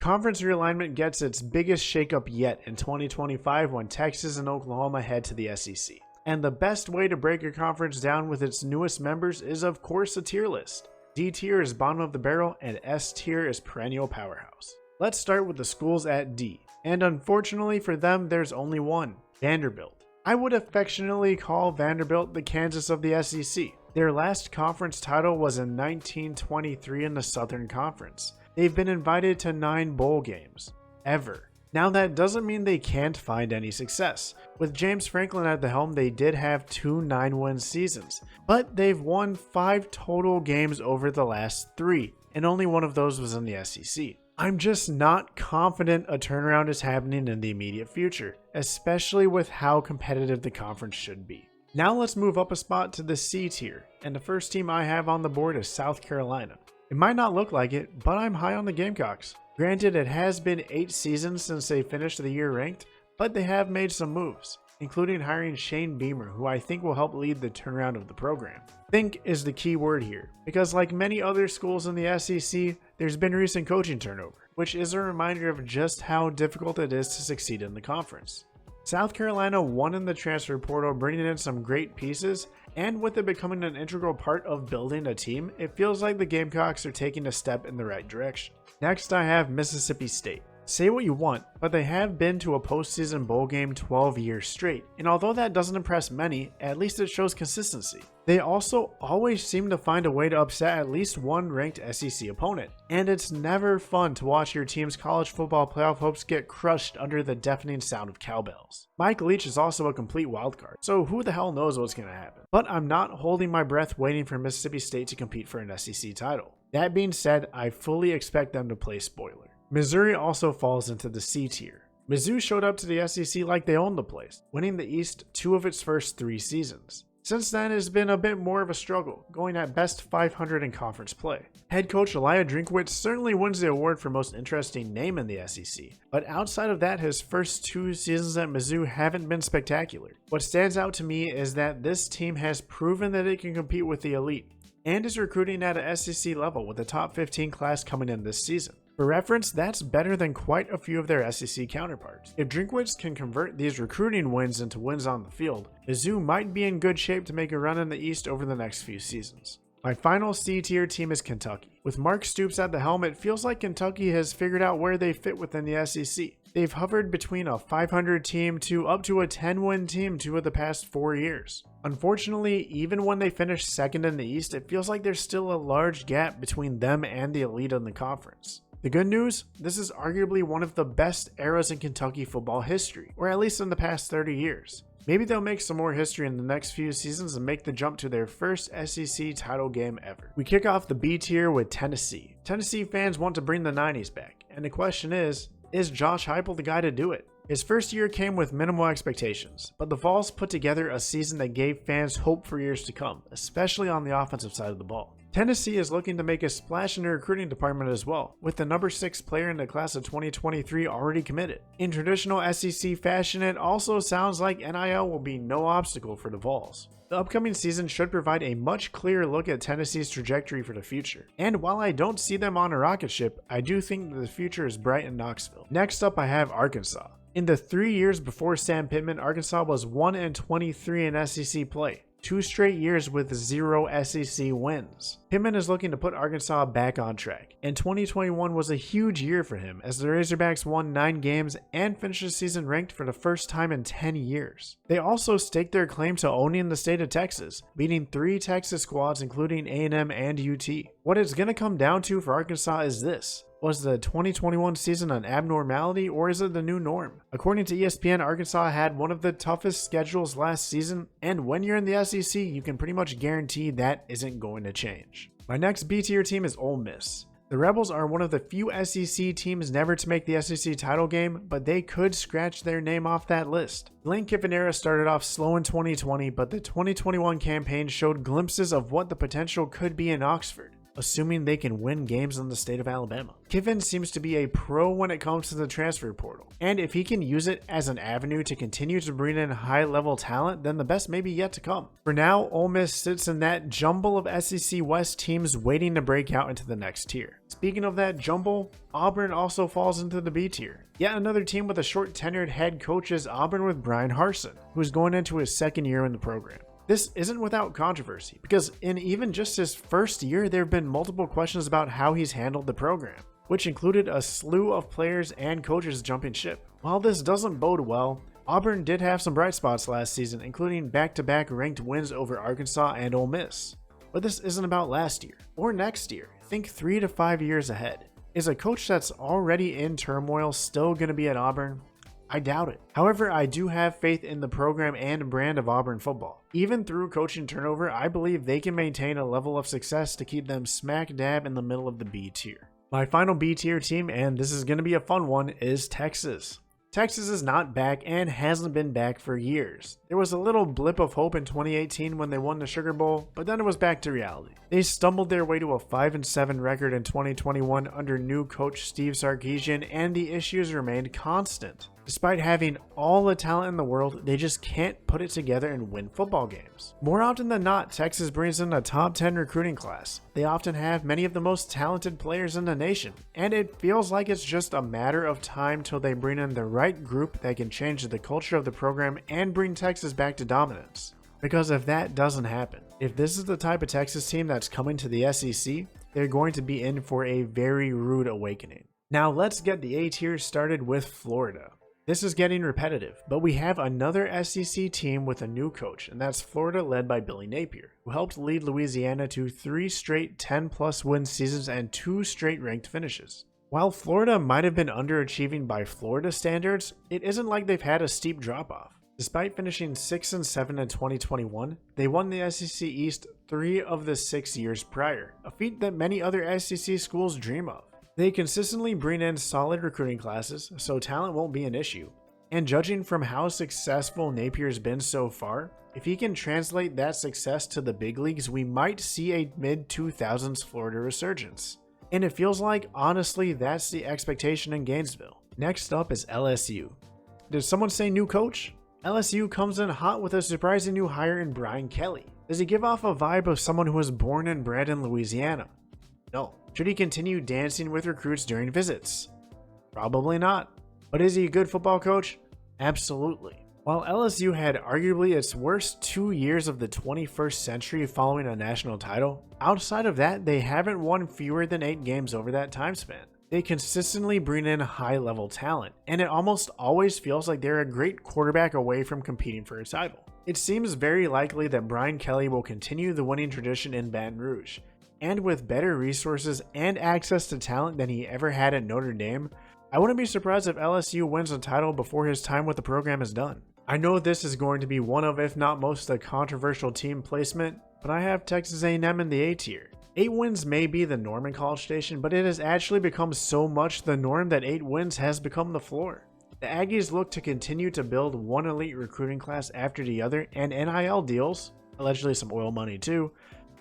Conference realignment gets its biggest shakeup yet in 2025 when Texas and Oklahoma head to the SEC. And the best way to break a conference down with its newest members is of course a tier list. D tier is bottom of the barrel and S tier is perennial powerhouse. Let's start with the schools at D, and unfortunately for them there's only one, Vanderbilt. I would affectionately call Vanderbilt the Kansas of the SEC. Their last conference title was in 1923 in the Southern Conference. They've been invited to 9 bowl games. Ever. Now that doesn't mean they can't find any success. With James Franklin at the helm, they did have 2 9-win seasons, but they've won 5 total games over the last 3, and only one of those was in the SEC. I'm just not confident a turnaround is happening in the immediate future, especially with how competitive the conference should be. Now let's move up a spot to the C tier, and the first team I have on the board is South Carolina. It might not look like it, but I'm high on the Gamecocks. Granted, it has been 8 seasons since they finished the year ranked, but they have made some moves, including hiring Shane Beamer, who I think will help lead the turnaround of the program. Think is the key word here, because like many other schools in the SEC, there's been recent coaching turnover, which is a reminder of just how difficult it is to succeed in the conference. South Carolina won in the transfer portal, bringing in some great pieces, and with it becoming an integral part of building a team, it feels like the Gamecocks are taking a step in the right direction. Next, I have Mississippi State. Say what you want, but they have been to a postseason bowl game 12 years straight, and although that doesn't impress many, at least it shows consistency. They also always seem to find a way to upset at least one ranked SEC opponent, and it's never fun to watch your team's college football playoff hopes get crushed under the deafening sound of cowbells. Mike Leach is also a complete wildcard, so who the hell knows what's going to happen. But I'm not holding my breath waiting for Mississippi State to compete for an SEC title. That being said, I fully expect them to play spoiler. Missouri also falls into the C tier. Mizzou showed up to the SEC like they owned the place, winning the East 2 of its first 3 seasons. Since then, it has been a bit more of a struggle, going at best 500 in conference play. Head coach Elia Drinkwitz certainly wins the award for most interesting name in the SEC, but outside of that, his first 2 seasons at Mizzou haven't been spectacular. What stands out to me is that this team has proven that it can compete with the elite, and is recruiting at a SEC level with the top 15 class coming in this season. For reference, that's better than quite a few of their SEC counterparts. If Drinkwitz can convert these recruiting wins into wins on the field, Mizzou might be in good shape to make a run in the East over the next few seasons. My final C-tier team is Kentucky. With Mark Stoops at the helm, it feels like Kentucky has figured out where they fit within the SEC. They've hovered between a 500 team to up to a 10-win team 2 of the past 4 years. Unfortunately, even when they finish second in the East, it feels like there's still a large gap between them and the elite in the conference. The good news? This is arguably one of the best eras in Kentucky football history, or at least in the past 30 years. Maybe they'll make some more history in the next few seasons and make the jump to their first SEC title game ever. We kick off the B tier with Tennessee. Tennessee fans want to bring the 90s back, and the question is Josh Heupel the guy to do it? His first year came with minimal expectations, but the Vols put together a season that gave fans hope for years to come, especially on the offensive side of the ball. Tennessee is looking to make a splash in the recruiting department as well, with the number 6 player in the class of 2023 already committed. In traditional SEC fashion, it also sounds like NIL will be no obstacle for the Vols. The upcoming season should provide a much clearer look at Tennessee's trajectory for the future. And while I don't see them on a rocket ship, I do think that the future is bright in Knoxville. Next up, I have Arkansas. In the 3 years before Sam Pittman, Arkansas was 1-23 in SEC play. 2 straight years with 0 SEC wins. Pittman is looking to put Arkansas back on track, and 2021 was a huge year for him as the Razorbacks won 9 games and finished the season ranked for the first time in 10 years. They also staked their claim to owning the state of Texas, beating 3 Texas squads including A&M and UT. What it's going to come down to for Arkansas is this. Was the 2021 season an abnormality, or is it the new norm? According to ESPN, Arkansas had one of the toughest schedules last season, and when you're in the SEC, you can pretty much guarantee that isn't going to change. My next B-tier team is Ole Miss. The Rebels are one of the few SEC teams never to make the SEC title game, but they could scratch their name off that list. Lane Kiffin era started off slow in 2020, but the 2021 campaign showed glimpses of what the potential could be in Oxford. assuming they can win games in the state of Alabama. Kiffin seems to be a pro when it comes to the transfer portal, and if he can use it as an avenue to continue to bring in high-level talent, then the best may be yet to come. For now, Ole Miss sits in that jumble of SEC West teams waiting to break out into the next tier. Speaking of that jumble, Auburn also falls into the B tier. Yet another team with a short-tenured head coach is Auburn with Brian Harsin, who is going into his second year in the program. This isn't without controversy, because in even just his first year, there have been multiple questions about how he's handled the program, which included a slew of players and coaches jumping ship. While this doesn't bode well, Auburn did have some bright spots last season, including back-to-back ranked wins over Arkansas and Ole Miss. But this isn't about last year, or next year. Think 3 to 5 years ahead. Is a coach that's already in turmoil still going to be at Auburn? I doubt it. However, I do have faith in the program and brand of Auburn football. Even through coaching turnover, I believe they can maintain a level of success to keep them smack dab in the middle of the B tier. My final B tier team, and this is going to be a fun one, is Texas. Texas is not back and hasn't been back for years. There was a little blip of hope in 2018 when they won the Sugar Bowl, but then it was back to reality. They stumbled their way to a 5-7 record in 2021 under new coach Steve Sarkisian, and the issues remained constant. Despite having all the talent in the world, they just can't put it together and win football games. More often than not, Texas brings in a top 10 recruiting class. They often have many of the most talented players in the nation, and it feels like it's just a matter of time till they bring in the right group that can change the culture of the program and bring Texas back to dominance. Because if that doesn't happen, if this is the type of Texas team that's coming to the SEC, they're going to be in for a very rude awakening. Now let's get the A tier started with Florida. This is getting repetitive, but we have another SEC team with a new coach, and that's Florida led by Billy Napier, who helped lead Louisiana to 3 straight 10-plus win seasons and 2 straight ranked finishes. While Florida might have been underachieving by Florida standards, it isn't like they've had a steep drop-off. Despite finishing 6-7 in 2021, they won the SEC East 3 of the 6 years prior, a feat that many other SEC schools dream of. They consistently bring in solid recruiting classes, so talent won't be an issue. And judging from how successful Napier's been so far, if he can translate that success to the big leagues, we might see a mid-2000s Florida resurgence. And it feels like, honestly, that's the expectation in Gainesville. Next up is LSU. Did someone say new coach? LSU comes in hot with a surprising new hire in Brian Kelly. Does he give off a vibe of someone who was born and bred in Louisiana? No. Should he continue dancing with recruits during visits? Probably not. But is he a good football coach? Absolutely. While LSU had arguably its worst 2 years of the 21st century following a national title, outside of that, they haven't won fewer than 8 games over that time span. They consistently bring in high-level talent, and it almost always feels like they're a great quarterback away from competing for a title. It seems very likely that Brian Kelly will continue the winning tradition in Baton Rouge. And with better resources and access to talent than he ever had at Notre Dame, I wouldn't be surprised if LSU wins the title before his time with the program is done. I know this is going to be one of, if not most, the controversial team placement, but I have Texas A&M in the A tier. 8 wins may be the norm in College Station, but it has actually become so much the norm that 8 wins has become the floor. The Aggies look to continue to build one elite recruiting class after the other, and NIL deals, allegedly some oil money too,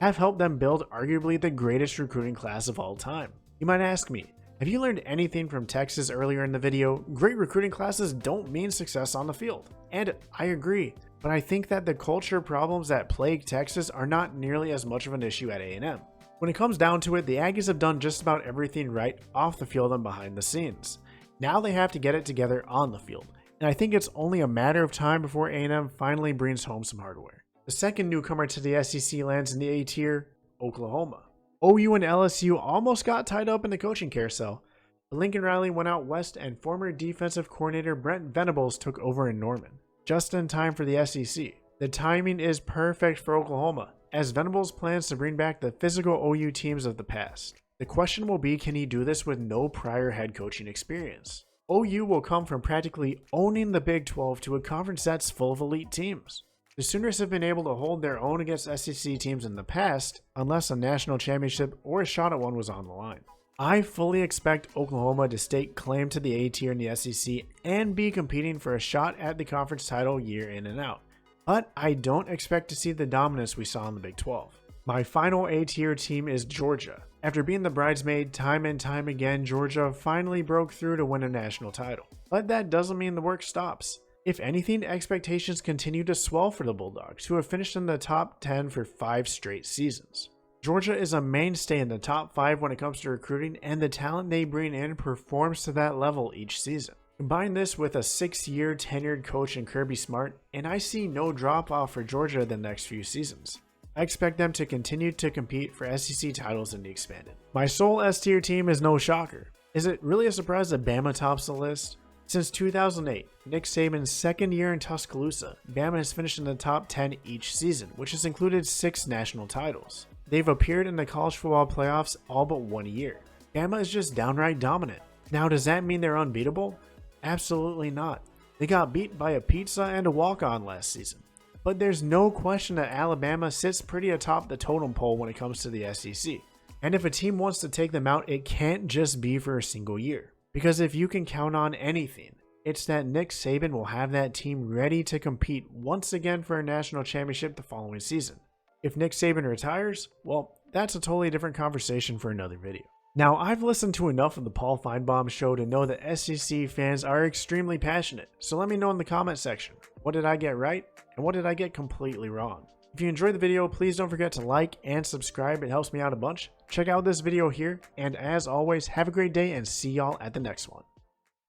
have helped them build arguably the greatest recruiting class of all time. You might ask me, have you learned anything from Texas earlier in the video? Great recruiting classes don't mean success on the field. And I agree, but I think that the culture problems that plague Texas are not nearly as much of an issue at A&M. When it comes down to it, the Aggies have done just about everything right off the field and behind the scenes. Now they have to get it together on the field, and I think it's only a matter of time before A&M finally brings home some hardware. The second newcomer to the SEC lands in the A tier, Oklahoma. OU and LSU almost got tied up in the coaching carousel, but Lincoln Riley went out west and former defensive coordinator Brent Venables took over in Norman, just in time for the SEC. The timing is perfect for Oklahoma, as Venables plans to bring back the physical OU teams of the past. The question will be, can he do this with no prior head coaching experience? OU will come from practically owning the Big 12 to a conference that's full of elite teams. The Sooners have been able to hold their own against SEC teams in the past, unless a national championship or a shot at one was on the line. I fully expect Oklahoma to stake claim to the A tier in the SEC and be competing for a shot at the conference title year in and out. But I don't expect to see the dominance we saw in the Big 12. My final A-tier team is Georgia. After being the bridesmaid time and time again, Georgia finally broke through to win a national title. But that doesn't mean the work stops. If anything, expectations continue to swell for the Bulldogs, who have finished in the top 10 for 5 straight seasons. Georgia is a mainstay in the top 5 when it comes to recruiting, and the talent they bring in performs to that level each season. Combine this with a 6-year tenured coach in Kirby Smart, and I see no drop-off for Georgia the next few seasons. I expect them to continue to compete for SEC titles in the expanded. My sole S-tier team is no shocker. Is it really a surprise that Bama tops the list? Since 2008, Nick Saban's second year in Tuscaloosa, Bama has finished in the top 10 each season, which has included 6 national titles. They've appeared in the college football playoffs all but 1 year. Bama is just downright dominant. Now, does that mean they're unbeatable? Absolutely not. They got beat by a pizza and a walk-on last season. But there's no question that Alabama sits pretty atop the totem pole when it comes to the SEC. And if a team wants to take them out, it can't just be for a single year. Because if you can count on anything, it's that Nick Saban will have that team ready to compete once again for a national championship the following season. If Nick Saban retires, well, that's a totally different conversation for another video. Now, I've listened to enough of the Paul Feinbaum show to know that SEC fans are extremely passionate, so let me know in the comment section, what did I get right, and what did I get completely wrong? If you enjoyed the video, please don't forget to like and subscribe, it helps me out a bunch. Check out this video here, and as always, have a great day and see y'all at the next one.